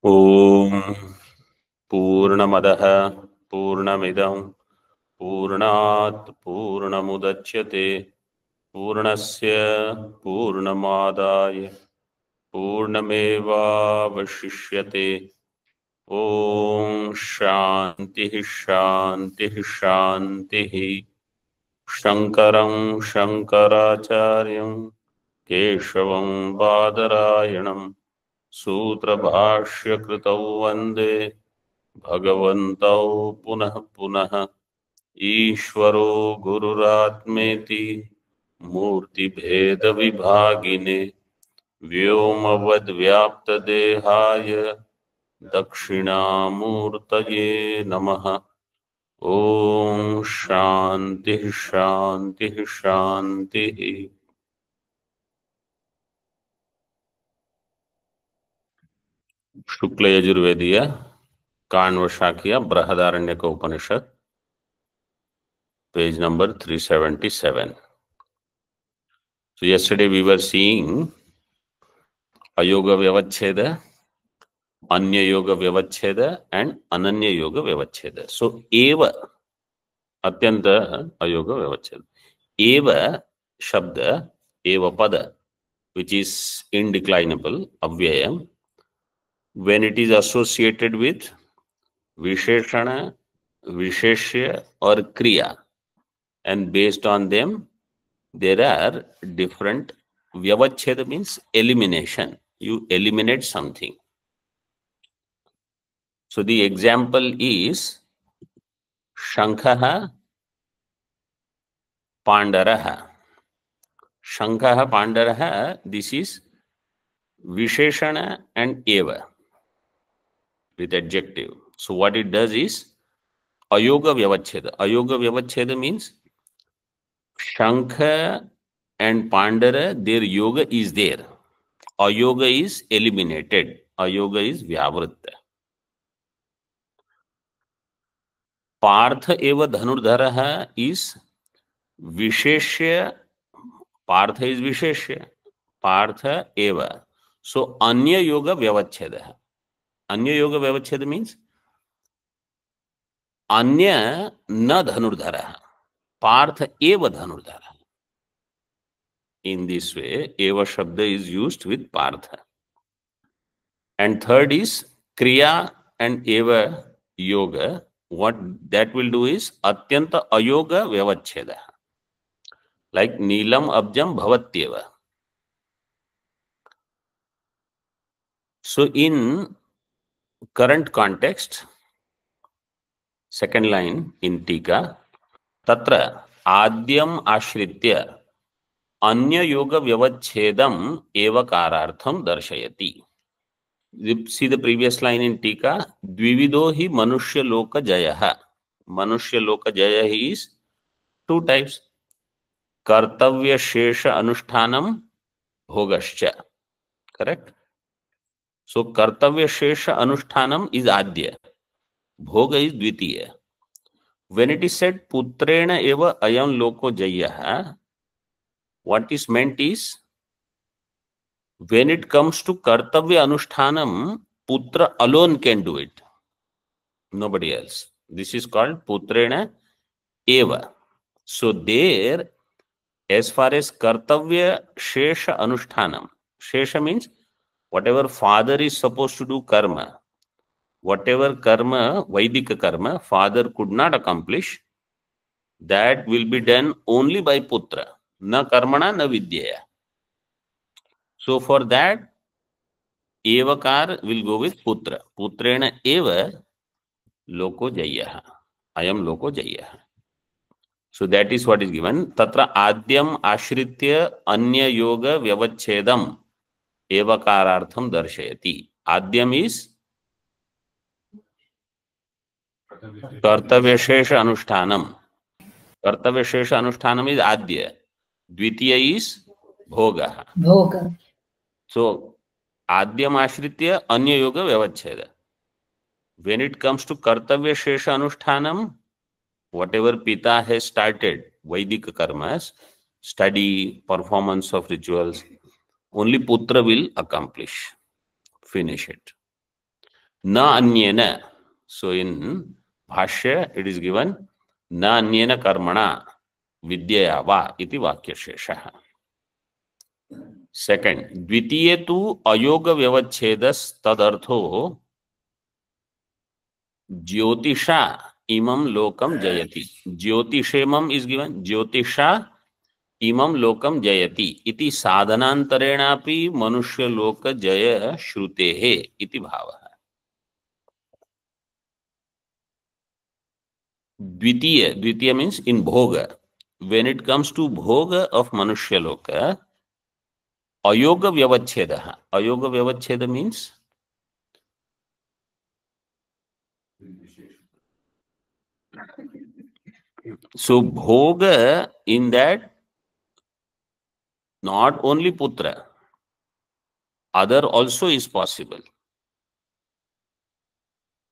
ओम पूर्णमदः पूर्णमिदं पूर्णात् पूर्णमुदच्यते पूर्णस्य पूर्णमादाय पूर्णमेवावशिष्यते। ओम शांति शांति शांति। शंकरं शंकराचार्यं केशवं बादरायणं सूत्रभाष्यकृतौ वन्दे भगवन्तौ पुनः पुनः। ईश्वरो गुरुरात्मेति मूर्तिभेदविभागिने व्योमवद्व्याप्तदेहाय दक्षिणामूर्तये नमः। ओम शांति शांति शांति। शुक्ल यजुर्वेदीय Kanva शाखीय Brihadaranyaka Upanishad, page number 377. So yesterday we were seeing ayoga vyavacheda, anya yoga vyavacheda and ananya yoga vyavacheda. So eva atyanta ayoga vyavacheda. Eva shabda, eva pada, which is indeclinable, avyayam, when it is associated with visheshana, visheshya or kriya, and based on them there are different. Vyavacheda means elimination. You eliminate something. So the example is Shankhaha Pandaraha. Shankhaha Pandaraha, this is Visheshana and Eva with adjective. So what it does is Ayoga Vyavacheda. Ayoga Vyavacheda means Shankha and Pandara, their yoga is there. Ayoga is eliminated. Ayoga is Vyavritta. Partha eva dhanurdharaha is Visheshya. Partha is Visheshya. Partha eva. So Anya yoga Vyavacheda. Anya yoga Vyavacheda means Anya na dhanurdharaha. Partha eva dhanurdharaha. In this way, eva shabda is used with Partha. And third is Kriya and eva yoga. What that will do is Atyanta ayoga Vyavacheda. Like Neelam Abjam Bhavatyeva. So in current context, second line in Tika, Tatra Adyam Ashritya Anya Yoga Vyavachedam Evakarartham Darshayati. See the previous line in Tika, Dvivido hi Manushya Loka Jayaha. Manushya Loka Jaya is two types. Kartavya Shesha Anushtanam Bhogascha. Correct? So Kartavya Shesha Anushtanam is Adya. Bhoga is Dvitiya. When it is said Putrena eva ayam loko jayaha, what is meant is when it comes to Kartavya Anushtanam, Putra alone can do it. Nobody else. This is called Putrena eva. So there, as far as Kartavya Shesha Anushtanam, Shesha means whatever father is supposed to do karma, whatever karma, Vaidika karma, father could not accomplish, that will be done only by Putra. Na karmana, na vidyaya. So for that, Evakar will go with Putra. Putrena eva loko jayaha. I am loko jayaha. So that is what is given. Tatra adyam ashritya anya yoga vyavachedam evakarartham darshayati. Adyam is Kartavya Shesha Anushtanam. Kartavya Shesha Anushtanam is Adya. Dvitiya is Bhoga. Bhoga. So Adyam Ashritya Anya Yoga Vyavacheda. When it comes to Kartavya Shesha Anushtanam, whatever Pita has started, Vaidika karmas, study, performance of rituals, only Putra will accomplish, finish it. na anyena. So in bhashya it is given na anyena karmana vidyaya va iti vakya sheshah. Second, द्वितीय तु अयोग व्यवच्छेदस तदर्थो ज्योतिषा इमं लोकम जयति. ज्योतिषेमम is given ज्योतिषा इमं लोकम जयति इति साधनांतरेणापि मनुष्य लोक जय श्रुतेः इति भावः. द्वितीय means in bhoga. When it comes to bhoga of manushya loka, ayoga vyavacheda. Ayoga vyavacheda means so bhoga in that not only putra, other also is possible.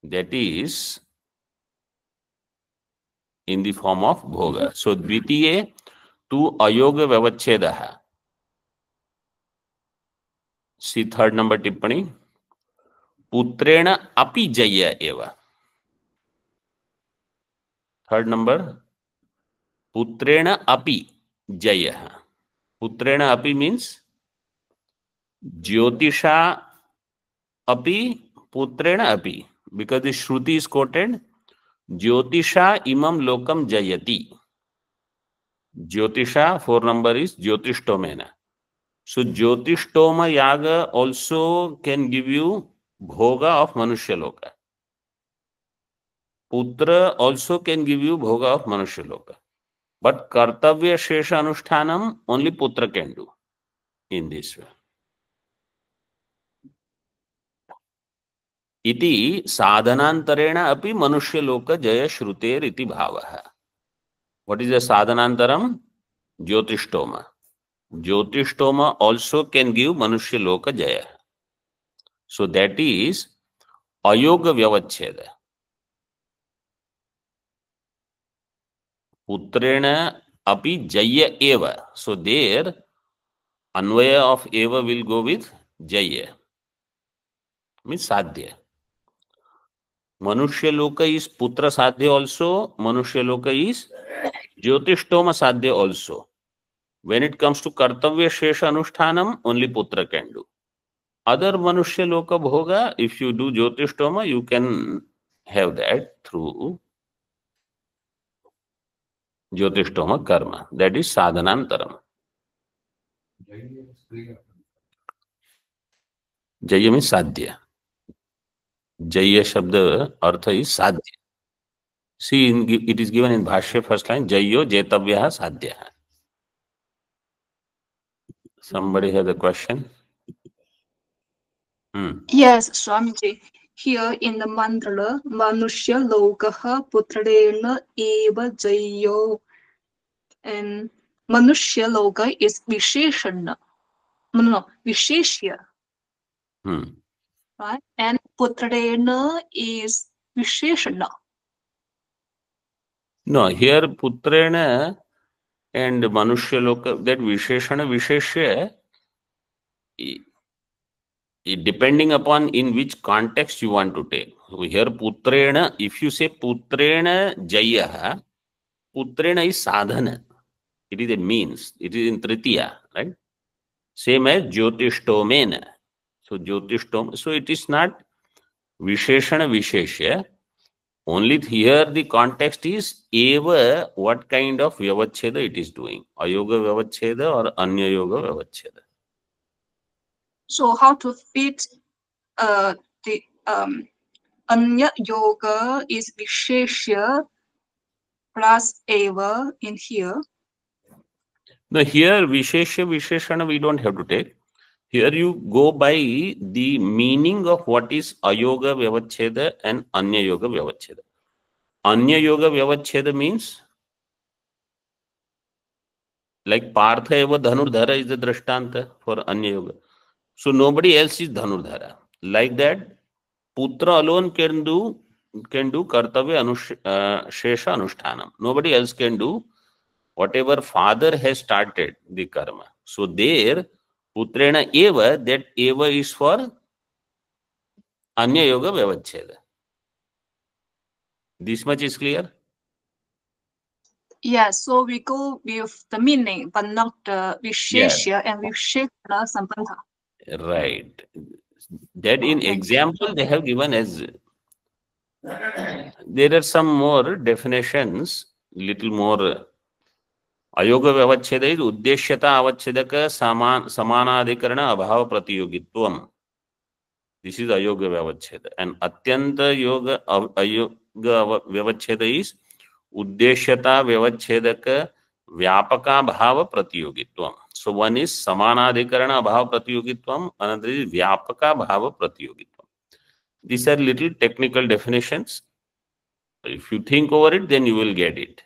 That is in the form of bhoga. So dvitiye to ayoga vyavacheda. See third number tippani. Putrena api jaya eva. Third number. Putrena api jaya. Putrena api means Jyotisha api putrena api. Because the Shruti is quoted Jyotisha imam lokam jayati. Jyotisha, 4 number is Jyotistomena. So Jyotishtoma yaga also can give you bhoga of Manushya Loka. Putra also can give you bhoga of Manushya Loka. But Kartavya Shesha Anushtanam only Putra can do in this way. इति साधनांतरेण अपि मनुष्य लोक जय श्रुतेर इति भावः. What is the sadhanantaram? Jyotishtoma. Jyotishtoma also can give manushya loka jaya. So that is ayoga vyavacheda. Putrena api jaya eva. So there anvaya of eva will go with jaya. Means sadhya. Manushya loka is putra sadhya also. Manushya loka is Jyotishtoma sadhya also. When it comes to Kartavya Shesha Anushtanam, only Putra can do. Other Manushya Loka Bhoga, if you do Jyotishtoma, you can have that through Jyotishtoma Karma. That is Sadhanantaram. Jaya means Sadhya. Jaya Shabda Artha is Sadhya. See, it is given in Bhashya first line, Jayo Jetavyaha Sadhya. Somebody has a question? Yes, Swamiji. Here in the mantra, Manushya Lokaha Putrena Eva Jayo. And Manushya Loka is Visheshana. No, Visheshya. Right? And Putrena is Visheshana. No, here Putrena and Manushya Loka, that Visheshana, Visheshya, depending upon in which context you want to take. So here Putrena, if you say Putrena Jaya, Putrena is sadhana. It is a means. It is in Tritiya, right? Same as Jyotishtomena. So Jyotishtom, so it is not Visheshana Visheshya. Only here the context is eva, what kind of Vyavacheda it is doing. Ayoga Vyavacheda or Anya Yoga Vyavacheda. So how to fit the Anya Yoga is Visheshya plus Eva in here. No, here Visheshya Visheshana we don't have to take. Here you go by the meaning of what is Ayoga Vyavacheda and Anya Yoga Vyavacheda. Anya Yoga Vyavacheda means like Partha eva Dhanurdhara is the Drishtanta for Anya Yoga. So nobody else is Dhanurdhara. Like that, Putra alone can do Kartavya Shesha Anushtanam. Nobody else can do whatever father has started the karma. So there, Putrena eva, that eva is for अन्य योग व्यवच्छेद. This much is clear? Yes, so we go with the meaning, but not the Yes. Visheshya and Visheshana Sambandha. Right. That in example they have given as, there are some more definitions, little more. अयोग व्यवच्छेद is उद्देश्यता अवच्छेदक समानाधिकरण अभाव प्रतियोगित्वम. This is अयोग व्यवच्छेद. And अत्यंत योग अयोग व्यवच्छेद इज उद्देश्यता व्यवच्छेदक व्यापका भाव प्रतियोगित्वम. सो वन इज समानाधिकरण अभाव प्रतियोगित्वम, अनदर इज व्यापका भाव प्रतियोगित्वम. These are little technical definitions. If you think over it, then you will get it.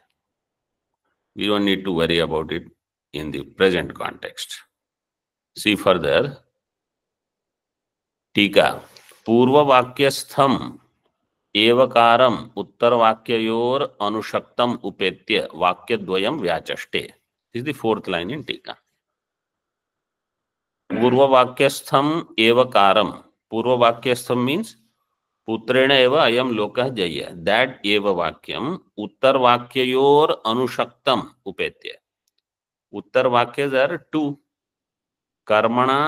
We don't need to worry about it in the present context. See further. टीका. पूर्ववाक्यस्थम एवकारम उत्तरवाक्ययोर अनुशक्तम उपेत्य वाक्यद्वयम व्याचष्टे. This is the fourth line in टीका. पूर्ववाक्यस्थम एवकारम. पूर्ववाक्यस्थम means पुत्रेण एव अयम लोकः जय्य. That एव वाक्यम उत्तर वाक्ययोर अनुशक्तम उपेत्य. उत्तर वाक्यज are two. कर्मणा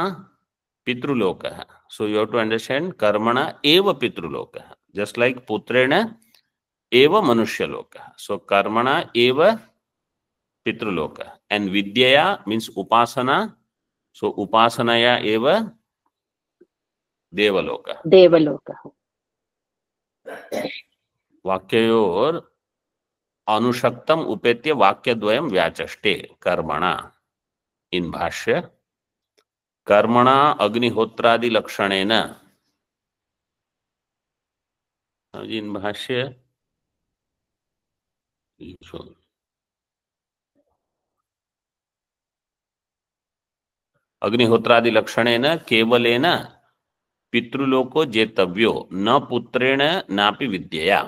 पितृलोकः. So you have to understand कर्मणा एव पितृलोकः, जस्ट लाइक पुत्रेण एव मनुष्यलोकः. सो कर्मणा एव पितृलोकः. एंड विद्यया मीन्स उपासना. सो उपासनया एव देवलोकः. देवलोकः. वाक्ययोर अनुशक्तम उपेत्य वाक्यद्वयम व्याचष्टे कर्मणा. इन भाष्य कर्मणा अग्निहोत्रादि लक्षणेन. इन भाष्य अग्निहोत्रादि लक्षणेन केवलेन पितृलोको जेतव्यो न पुत्रेण नापि विद्यया.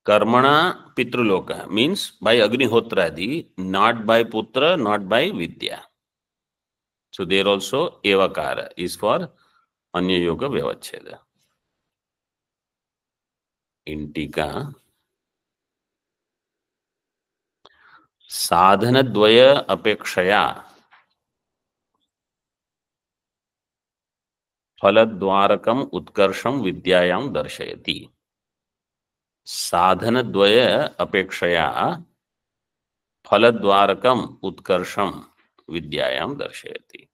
कर्मणा पितृलोक means by agnihotradi, not by putra, not by vidya. So there also evakara is for anya yoga vyavacheda. In टीका साधन द्वय अपेक्षया फलद्वारकम उत्कर्षम विद्यायां दर्शयति. साधन द्वय अपेक्षया फलद्वारकम उत्कर्षम विद्यायां दर्शयति.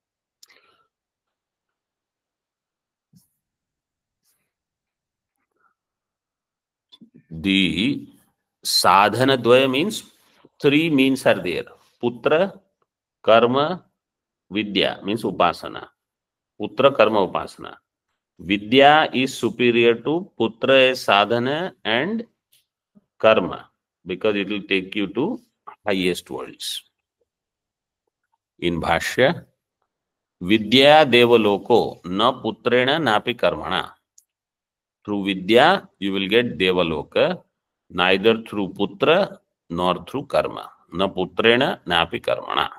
The sadhana dvaya means three means are there. Putra, karma, vidya means upasana. Putra, karma, upasana. Vidya is superior to putra as sadhana and karma because it will take you to highest worlds. In bhashya, vidya devaloko na putrena napi karmana. Through vidya you will get devaloka, neither through putra nor through karma. Na putrena napi karmana.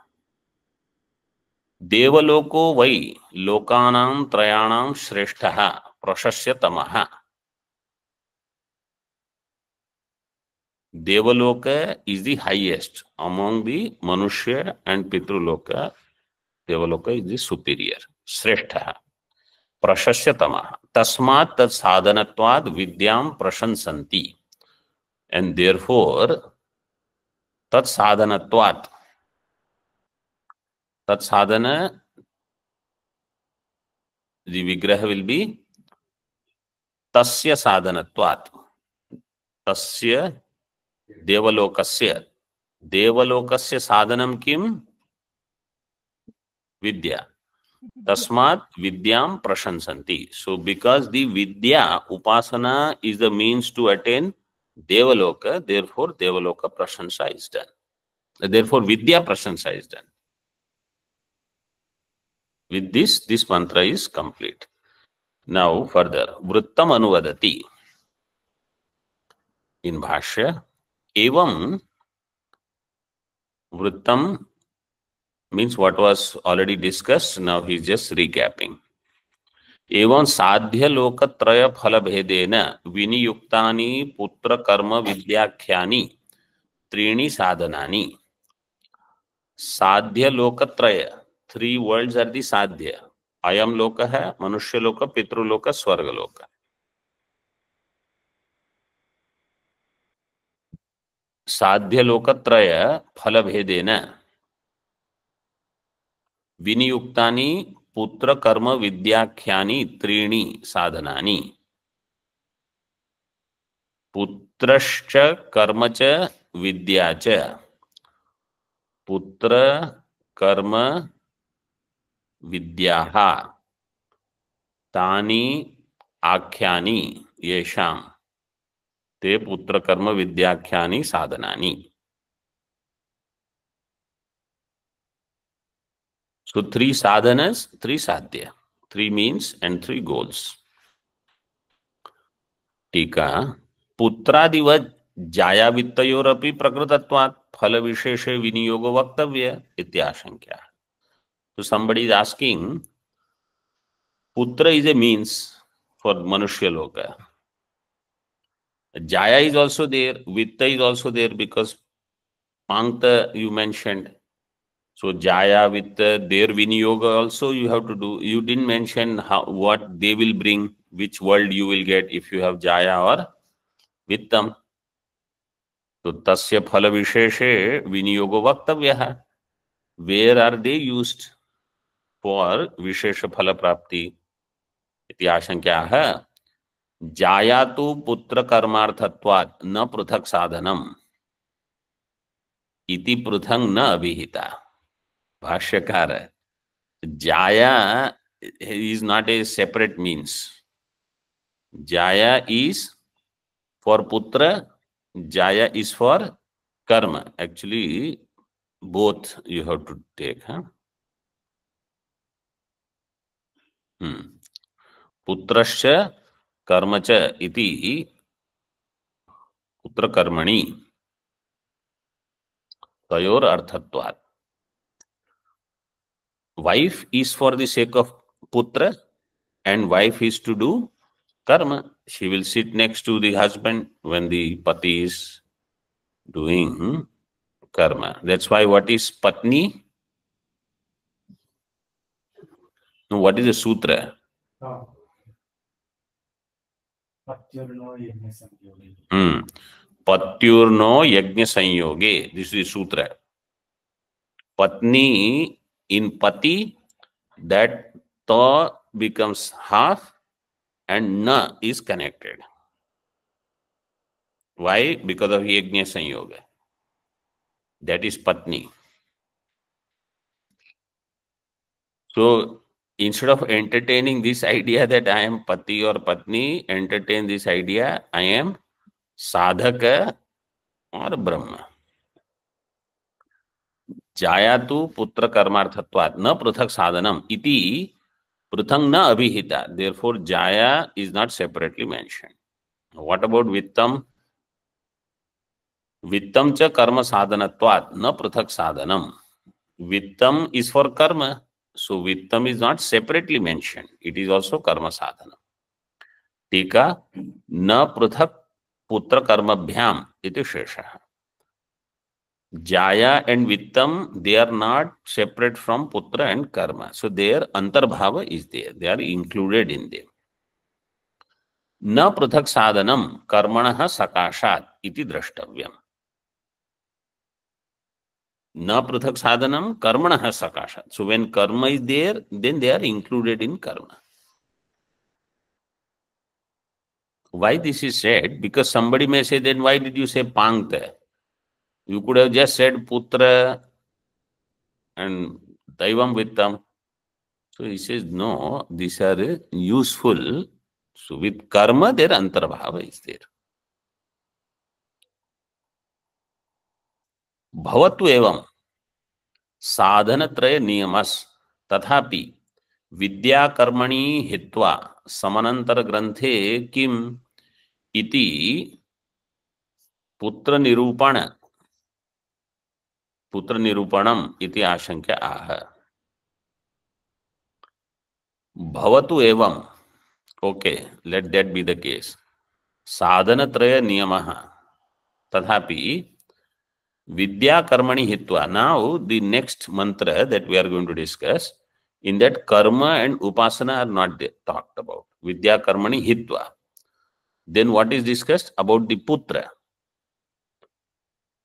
देवलोको वै लोकानां त्रयाणां श्रेष्ठः प्रशस्यतमः. Devaloka is the highest among the Manushya and Pitruloka. Devaloka is the superior. Sreshtha. Prashasyatama. Tasmat tat sadhanatvad vidyam prashansanti. And therefore, tat sadhanatvad. Tat sadhana, the vigraha will be tasya sadhanatvad. Tasya देवलोकस्य. देवलोकस्य साधनम किम? विद्या. तस्मात् विद्याम प्रशंसन्ति. So because the vidya upasana is the means to attain devaloka, therefore devaloka prashansa is done. Therefore vidya prashansa is done. With this mantra is complete. Now further, vrittam anuvadati. In bhashya, evam vrittam means what was already discussed. Now he is just recapping. एवं साध्य लोकत्रय फल भेदेन विनियुक्तानि पुत्र कर्म विद्याख्यानि त्रीणि साधनानि. साध्य लोकत्रय, 3 worlds are the साध्य. अयम लोक है मनुष्य लोक, पितृलोक, स्वर्ग लोक. साध्य लोकत्रय फल भेदेन विनियुक्तानि पुत्र कर्म विद्याख्यानि त्रीणि साधनानि. पुत्रश्च कर्म च विद्या च. पुत्र कर्म विद्याः तानि आख्यानि येषां ते पुत्र कर्म विद्याख्यानि साधनानि. So 3 sadhanas, 3 sadhya, 3 means and 3 goals. टीका पुत्रादिवत् जाया वित्तयोरपि प्रकृतत्वात् फल विशेषे विनियोग वक्तव्य इत्याशंक्या. So somebody is asking, putra is a means for manushya loka. Jaya is also there, vitta is also there because pankta you mentioned. So Jaya with their Viniyoga also you have to do. You didn't mention what they will bring, which world you will get if you have Jaya or Vittam. So Tasya Phala Visheshe Viniyoga Vaktavyaha. Where are they used for Vishesha Phala Prapti? Iti Ashankyaha. Jaya tu Putra Karmarthatvat na Pruthak Sadhanam. Iti Pruthang na Abhihita. Bhashyakara. Jaya is not a separate means. Jaya is for putra, Jaya is for karma. Actually, both you have to take. Huh? Putrascha karmacha iti putra karmani tayor arthatvat. Wife is for the sake of putra and wife is to do karma. She will sit next to the husband when the pati is doing karma. That's why what is patni? No, what is the sutra? Patyurno yajna sanyoge. This is the sutra. Patni in pati, that ta becomes half and na is connected. Why? Because of yajna sanyoga. That is patni. So instead of entertaining this idea that I am pati or patni, entertain this idea I am sadhaka or brahma. Jayatu putra karmarthatvat na pruthak sadhanam iti pruthang na abhihita. Therefore, Jaya is not separately mentioned. What about Vittam? Vittam cha karma sadhanatvat na pruthak sadhanam. Vittam is for karma. So, Vittam is not separately mentioned. It is also karma sadhanam. Tika na pruthak putra karma bhyam iti sheshaha. Jaya and Vittam, they are not separate from Putra and Karma. So their Antarbhava is there. They are included in them. Na Pruthak Sadhanam Karmanaha Sakashat iti drashtavyam. Na Pruthak Sadhanam Karmanaha Sakashat. So when Karma is there, then they are included in Karma. Why this is said? Because somebody may say, then why did you say Pankta? You could have just said Putra and Daivam Vittam. So he says, no, these are useful. So with karma, their antarbhava is there. Bhavatu evam sadhanatraya niyamas tathapi vidya karmani hitva samanantar granthe kim iti putra nirupana पुत्र निरूपणम इति आशंक्य आह। भवतु एवं, okay, let that be the case. साधन त्रय नियमः तथापि Vidya karmani hitva. Now the next mantra that we are going to discuss, in that karma and upasana are not talked about. Vidya karmani hitva. Then what is discussed about the putra?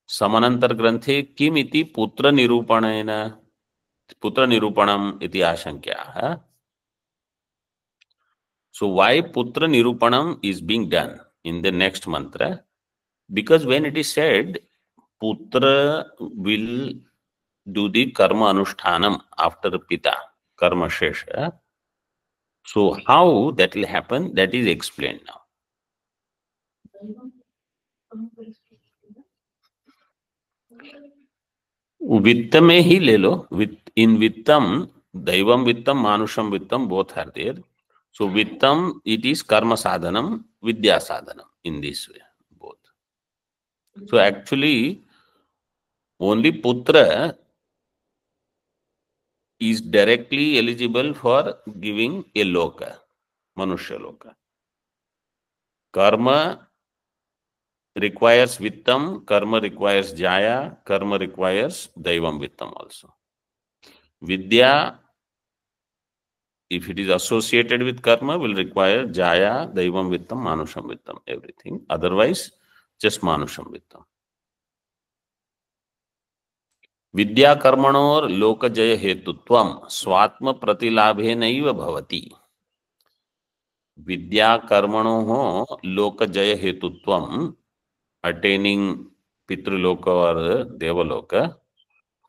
Samanantar granthe kim iti putra nirupanena, putra nirupanam iti ashankya. So why putra nirupanam is being done in the next mantra? Because when it is said putra will do the karma anushtanam after pita, karma shesha. So how that will happen, that is explained now. Vitta में ही ले लो, in vittam, daivam vittam, manusham vittam, both are there. So vittam, it is karma sadhanam, vidya sadhanam, in this way, both. So actually, only putra is directly eligible for giving a loka, manushya loka. Karma requires vittam, karma requires jaya, karma requires daivam vittam also. Vidya, if it is associated with karma, will require jaya, daivam vittam, manusham vittam, everything. Otherwise, just manusham vittam. Vidya karmanor loka jaya hetutvam swatma pratilabhe naiva bhavati. Vidya karmanoho loka jaya hetutvam, attaining Pitraloka or Devaloka.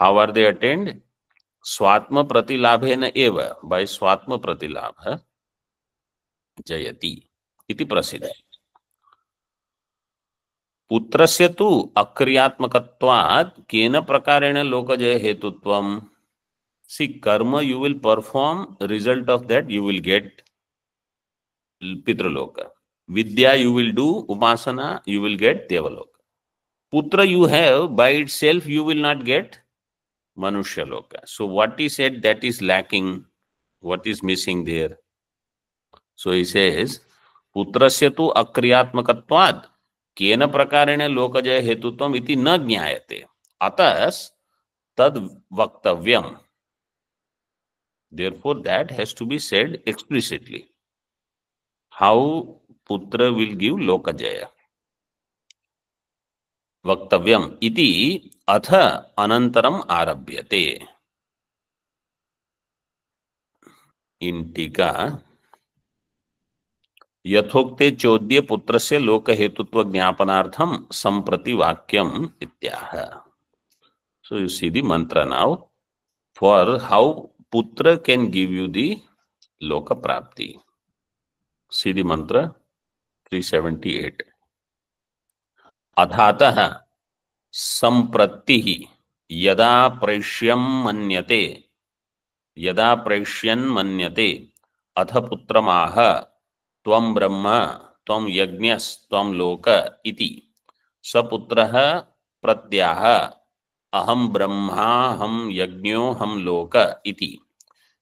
How are they attained? Swatma pratilabhena eva, by swatma pratilabha jayati iti prasiddha. Putrasya tu akriyatmakatvat kena prakarena lokajaya hetutvam. See, karma you will perform, result of that you will get Pitraloka. Vidya you will do, upasana you will get Devaloka. Putra you have, by itself you will not get Manushya Loka. So what is said, that is lacking. What is missing there? So he says, Putrasya tu akriyatmakatvad kena prakarena lokajaya hetutvam iti na jnayate. Atas tad vaktavyam. Therefore, that has to be said explicitly. How Putra will give lokajaya. Vaktavyam iti atha anantaram arabhyate. In tika, यथोक्ते चौद्य पुत्र से लोक हेतुत्व ज्ञापनार्थम संप्रति वाक्यम इत्याह. So you see the mantra now for how putra can give you the loka prapti. See the mantra 378. अथातः संप्रति यदा प्रेष्यन् मन्यते अथ पुत्रमाह त्वं ब्रह्म त्वं यज्ञस्त्वं लोक इति सपुत्रः प्रत्याह अहं ब्रह्माहं यज्ञोऽहं लोक इति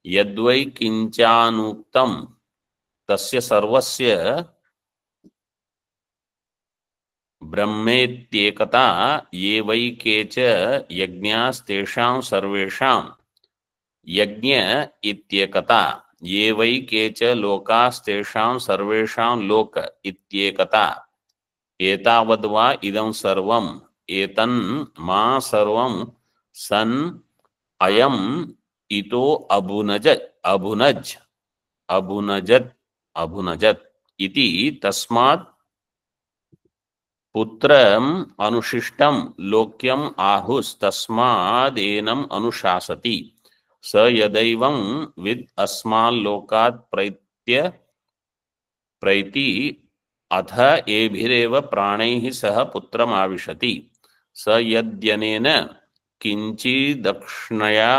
यद्वै किंचानुक्तं तस्य सर्वस्य ब्रह्मेत्येकता ये वै केच यज्ञास्तेषां सर्वेषां यज्ञ इत्येकता ये वै केच लोकास्तेषां सर्वेषां लोक इत्येकता एतावद्वा इदं सर्वं एतन् मा सर्वं सन् अयम् इतो अभुनजत् इति तस्मात् पुत्रम अनुशिष्टम लोक्यम आहुस्तस्मादेनम अनुशासति स यदैवं विद अस्माल्लोकात् प्रैति अथ एभिरेव प्राणैः सह पुत्रम आविशति स यद्यनेन किंचिदक्षणया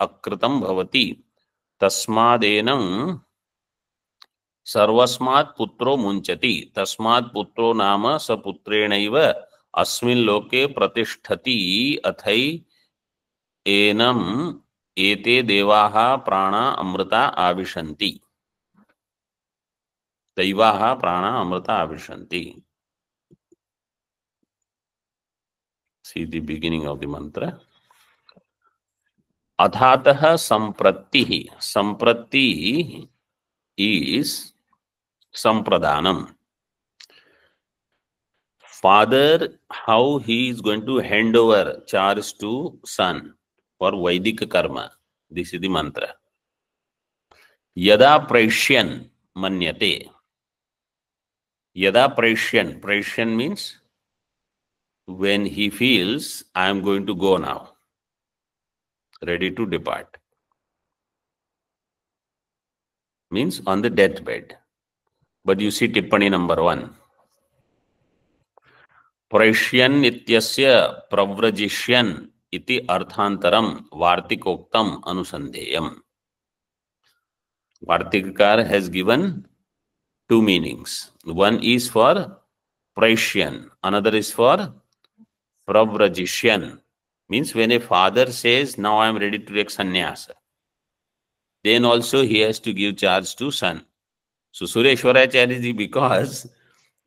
अकृतं भवति तस्मादेनं सर्वस्मात् पुत्रो मुञ्चति तस्मात् पुत्रो नाम स पुत्रेणैव अस्मिन् लोके प्रतिष्ठति अथै एनम एते देवाः प्राणा अमृता आविशन्ति. दैवाः प्राणा Amrita आविशन्ति. See the beginning of the mantra. Adhatah samprati. Samprati is sampradanam. Father, how he is going to hand over charge to son for Vedic karma. This is the mantra. Yada praishyan manyate. Yada praishyan. Praishyan means when he feels, I am going to go now, ready to depart. Means on the deathbed. But you see Tippani number 1. Praishyan ityasya pravrajishyan iti arthantaram vartikoktam anusandheyam. Vartikakar has given 2 meanings. One is for Praishyan, another is for Pravrajishyan. Means when a father says, now I am ready to take sannyasa, then also he has to give charge to son. So Sureshwaracharya, because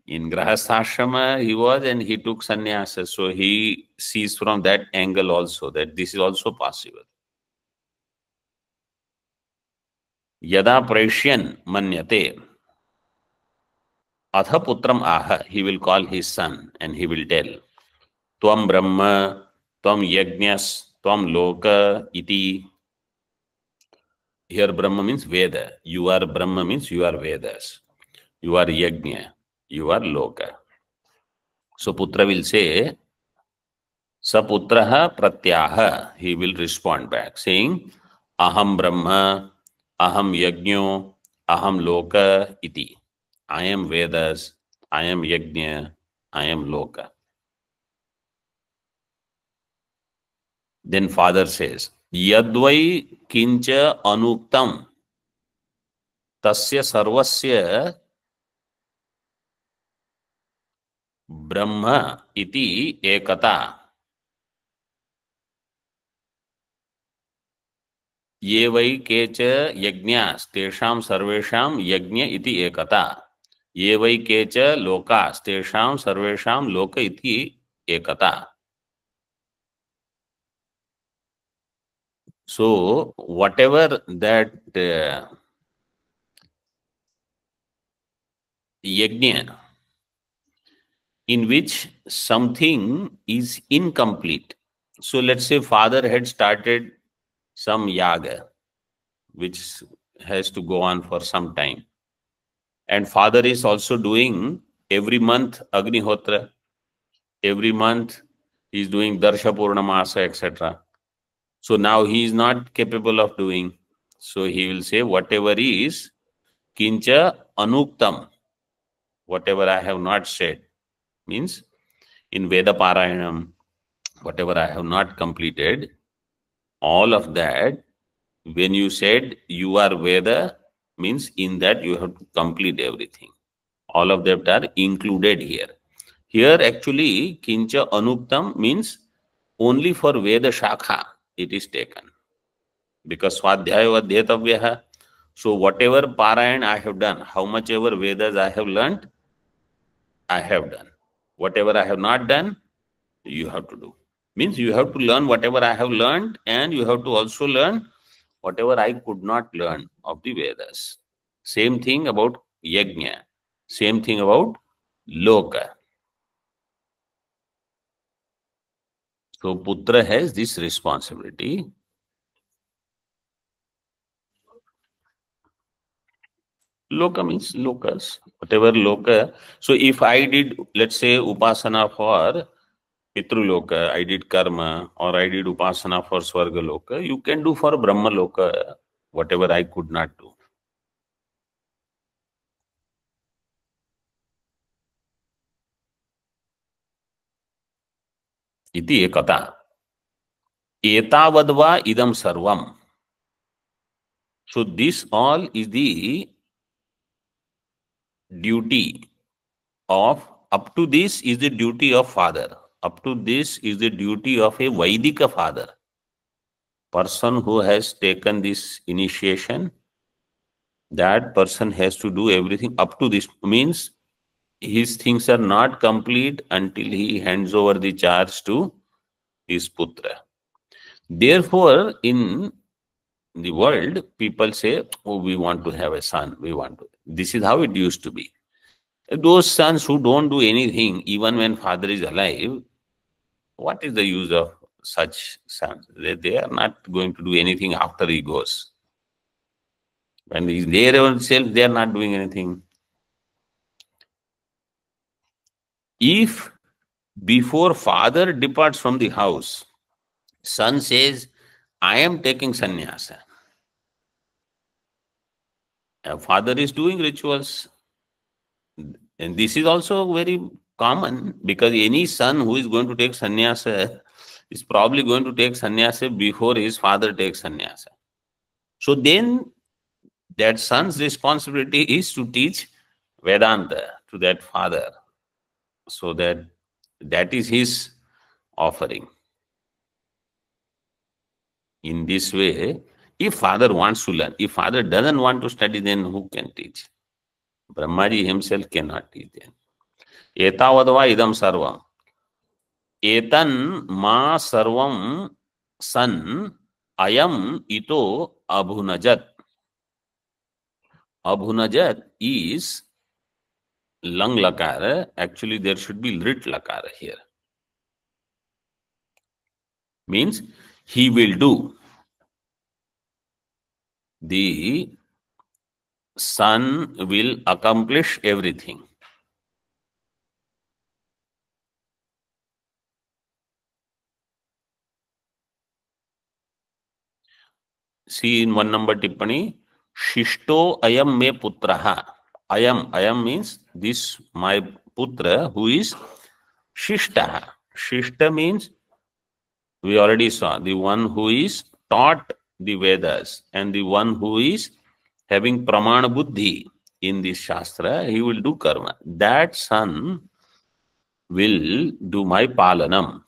in Grahasthashrama he was and he took sannyasa, so he sees from that angle also that this is also possible. Yada Praishyan manyate. Atha putram aha, he will call his son and he will tell, Tvam Brahma, Tvam Yajñas, Tvam Loka iti. Here Brahma means Veda. You are Brahma means you are Vedas. You are Yajña. You are Loka. So Putra will say, Saputraha Pratyaha. He will respond back saying, Aham Brahma, Aham Yajño, Aham Loka iti. I am Vedas, I am Yajña, I am Loka. Then father says, Yadvai kincha anuktam tasya sarvasya brahma iti ekata. Ye vai kecha yajñas tesham sarvesham yajña iti ekata. Ye vai kecha lokas tesham sarvesham loka iti ekata. So whatever that yajna in which something is incomplete. So let's say father had started some yaga, which has to go on for some time. And father is also doing every month Agnihotra, every month he is doing Darsha Purnamasa, etc. So now he is not capable of doing. So he will say, whatever is kincha anuktam, whatever I have not said, means in Veda Parayanam, whatever I have not completed, all of that, when you said you are Veda, means in that you have to complete everything. All of them are included here. Here actually, Kincha Anuktam means only for Veda Shakha it is taken. Because Swadhyaya Vadhyatavyaha. So whatever Parayan I have done, how much ever Vedas I have learnt, I have done. Whatever I have not done, you have to do. Means you have to learn whatever I have learned and you have to also learn whatever I could not learn of the Vedas. Same thing about Yajna. Same thing about Loka. So Putra has this responsibility. Loka means lokas. Whatever Loka. So if I did, let's say, Upasana for Pitruloka, I did karma, or I did Upasana for Swargaloka, you can do for Brahma Loka whatever I could not do. Iti ekata. Etavadva idam sarvam. So this all is the duty of, up to this is the duty of father. Up to this is the duty of a Vaidika father. person who has taken this initiation, that person has to do everything up to this. Means his things are not complete until he hands over the charge to his putra. Therefore, in the world, people say, oh, we want to have a son. We want to. This is how it used to be. Those sons who don't do anything, even when father is alive, what is the use of such sons? They are not going to do anything after he goes. When he is there himself, they are not doing anything. If before father departs from the house, son says, I am taking sannyasa. Father is doing rituals. And this is also very common, because any son who is going to take sannyasa is probably going to take sannyasa before his father takes sannyasa. So then that son's responsibility is to teach Vedanta to that father, so that is his offering. In this way, if father wants to learn, if father doesn't want to study, then who can teach? Brahmaji himself cannot teach them. Etavadva idam sarvam. Etan ma sarvam san ayam ito abhunajat. Abhunajat is lung lakara. Actually, there should be lit lakara here. Means he will do. The son will accomplish everything. See in 1 number tippani, Shishto ayam me putraha. Ayam means this my putra who is Shishtaha. Shishta means we already saw the one who is taught the Vedas and the one who is having pramana buddhi in this shastra, he will do karma. That son will do my palanam.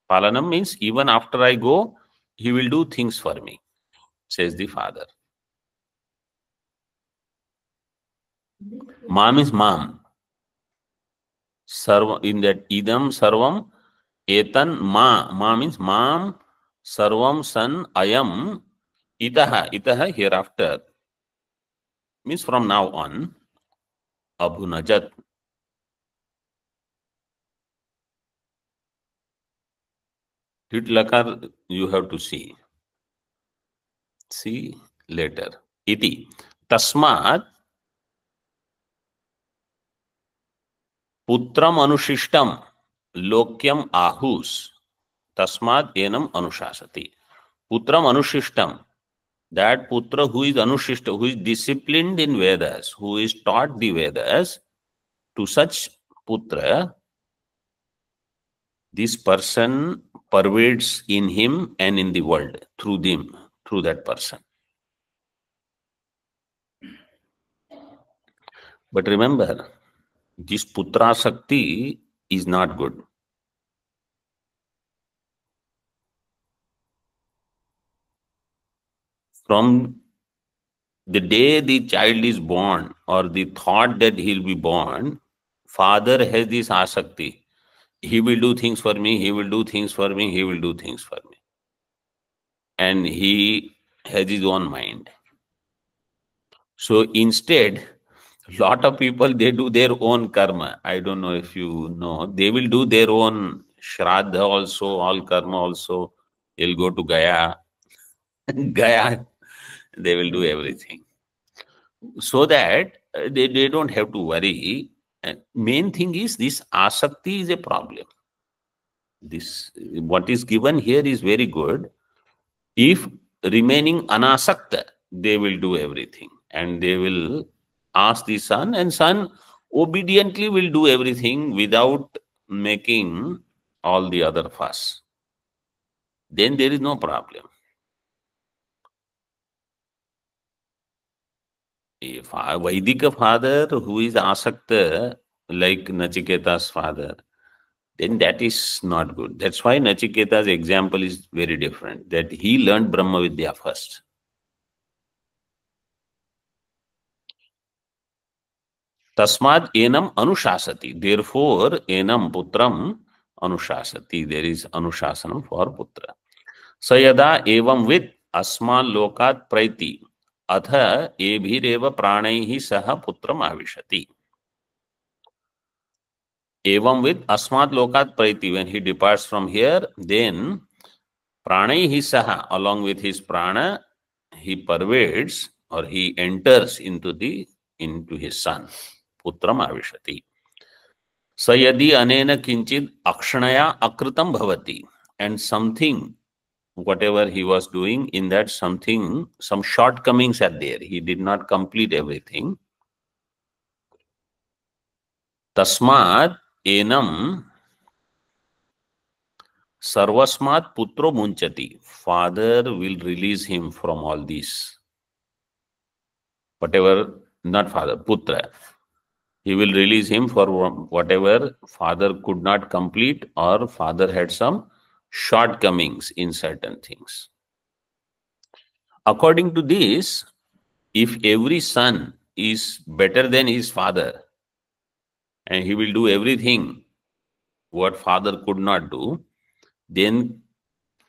Palanam means even after I go, he will do things for me, says the father. Ma means mam. Sarva, in that idam sarvam, etan ma means mam, sarvam san ayam, itaha hereafter, means from now on, abhunajat. Lit lakar you have to see. See later. Iti. Tasmat putram anushishtam lokyam ahus. Tasmat enam anushasati. Putram anushishtam. That putra who is anushishta, who is disciplined in Vedas, who is taught the Vedas, to such putra, this person pervades in him and in the world through them, through that person. But remember, this putra sakti is not good. From the day the child is born, or the thought that he'll be born, father has this asakti. He will do things for me, he will do things for me, he will do things for me. And he has his own mind. So instead, lot of people, they do their own karma. I don't know if you know. They will do their own shraddha also, all karma also. They'll go to Gaya. Gaya, they will do everything. So that they don't have to worry. And main thing is this asakti is a problem. This, what is given here is very good. If remaining anasakta, they will do everything. And they will ask the son, and son obediently will do everything without making all the other fuss. Then there is no problem. If a Vaidika father who is asakta, like Nachiketa's father, then that is not good. That's why Nachiketa's example is very different, that he learned Brahma Vidya first. Tasmad enam anushasati. Therefore, enam putram anushasati. There is anushasanam for putra. Sayada evam vid asman lokat praiti. Atha ebhirev pranaihi saha putram avishati. Evam with asmat lokat praiti. When he departs from here, then pranaihi saha, along with his prana, he pervades or he enters into his son. Putram avishati. Sayadi anena kinchid akshanaya akritam bhavati. And something, whatever he was doing, in that something, some shortcomings are there. He did not complete everything. Tasmat enam sarvasmat putro munchati. Father will release him from all these. Whatever, not father, putra. He will release him for whatever father could not complete or father had some shortcomings in certain things. According to this, if every son is better than his father and he will do everything what father could not do, then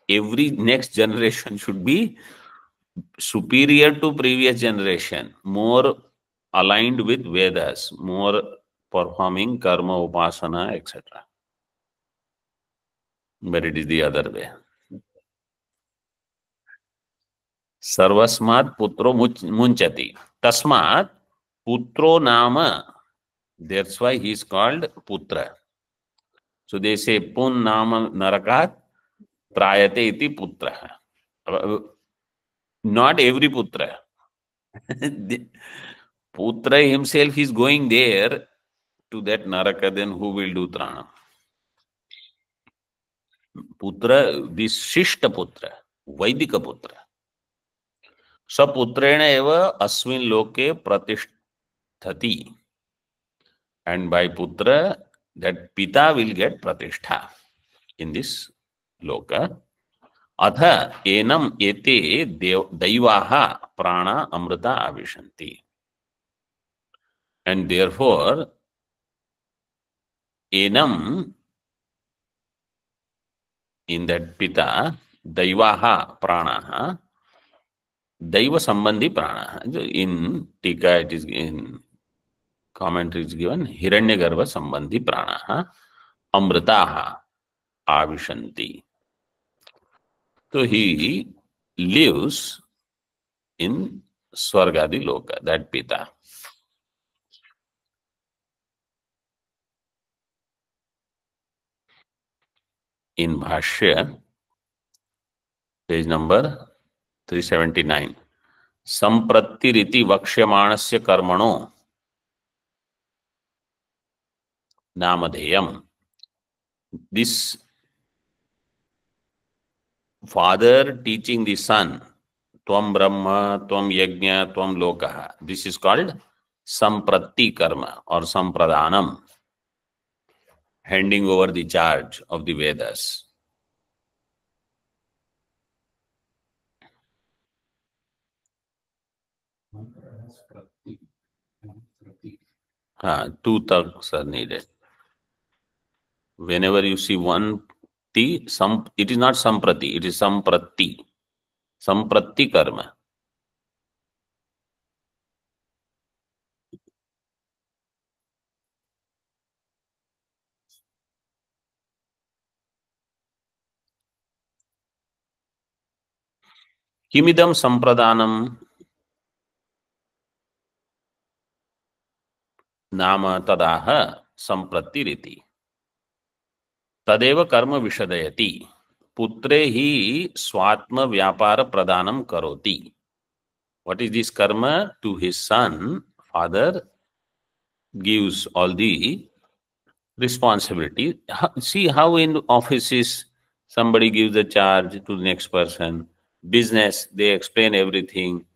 every next generation should be superior to previous generation, more aligned with Vedas, more performing karma, upasana, etc. But it is the other way. Sarvasmat putro munchati. Tasmat putro nama. That's why he is called putra. So they say pun nama narakat prayate iti putra. Not every putra. Putra himself is going there to that naraka, then who will do trana? Putra, this Shishta Putra, Vaidika Putra. Saputrena eva asmin loke pratisthati. And by Putra, that Pita will get pratishtha in this loka. Atha enam ete daivaha prana amrita avishanti. And therefore, enam, in that Pita, daivaha pranaha, daiva sambandhi pranaha. In Tika, it is in commentary is given, Hiranyagarbha sambandhi pranaha, amritaha avishanti. So he lives in Swargadi Loka, that Pita. In Bhashya, page number 379, Samprattiriti Vakshyamanasya Karmano Namadheyam. This father teaching the son, Tvam Brahma, Tvam Yajna, Tvam Lokaha. This is called Sampratti Karma or Sampradanam, handing over the charge of the Vedas. Two tarks are needed. Whenever you see one T, it is not Samprati, it is Sampratti. Sampratti Karma. Kimidam Sampradanam Nama Tadaha Samprattiriti. Tadeva Karma Vishadayati. Putre hi Swatma Vyapara Pradanam Karoti. What is this karma? To his son, father gives all the responsibility. See how in offices somebody gives the charge to the next person. Business, they explain everything.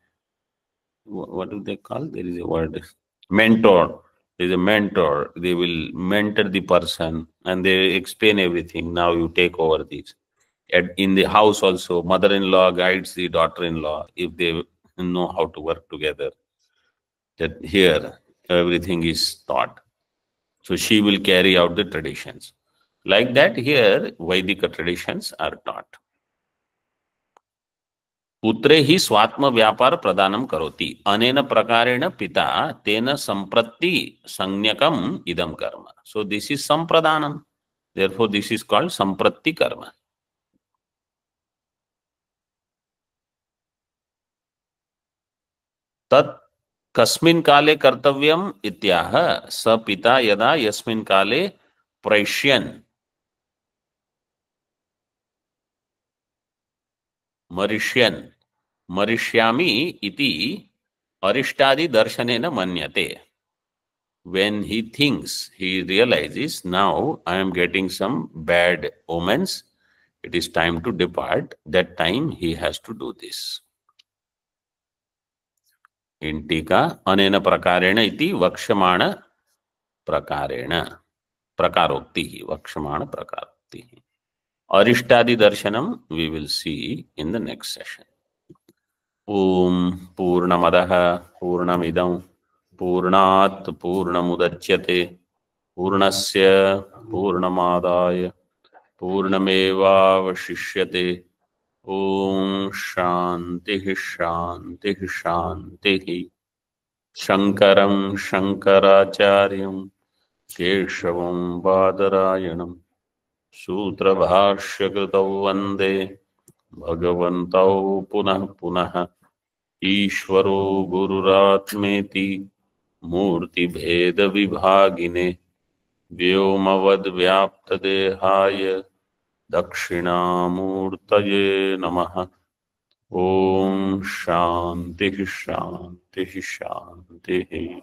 What do they call? There is a word. Mentor. There is a mentor. They will mentor the person and they explain everything. Now you take over this. In the house also, mother-in-law guides the daughter-in-law if they know how to work together. That here everything is taught. So she will carry out the traditions. Like that, here Vedic traditions are taught. पुत्रे ही स्वात्म व्यापार प्रदानम करोति अनेन प्रकारेण पिता तेन संप्रति संज्ञकम इदम कर्म. So this is sampradanam. Therefore this is called samprati karma. तत् कस्मिन् काले कर्तव्यम इत्याह स पिता यदा यस्मिन् काले प्रैष्यन् मरिष्यन् मरिष्यामि इति अरिष्टादि दर्शनेन मन्यते. When he thinks, he realizes, now I am getting some bad omens, it is time to depart, that time he has to do this. In Tika, anena prakarena iti vakshamana prakarena prakaroktihi, vakshamana prakaroktihi. Arishtadi darshanam we will see in the next session. Om Purnamadaha Purnamidam Purnat Purnamudachyate Purnasya Purnamadaya Purnamevavashishyate. Om Shanti Shanti Shanti. Shankaram Shankaracharyam Keshavam Badarayanam Sutra Bhashyakritau Vande Bhagavantau Punah Punah Ishvaro Gururatmeti Murti Bheda Vibhagine Vyomavad Vyaptadehaya Dakshinamurtaye Namaha. Om Shanti Shanti Shanti.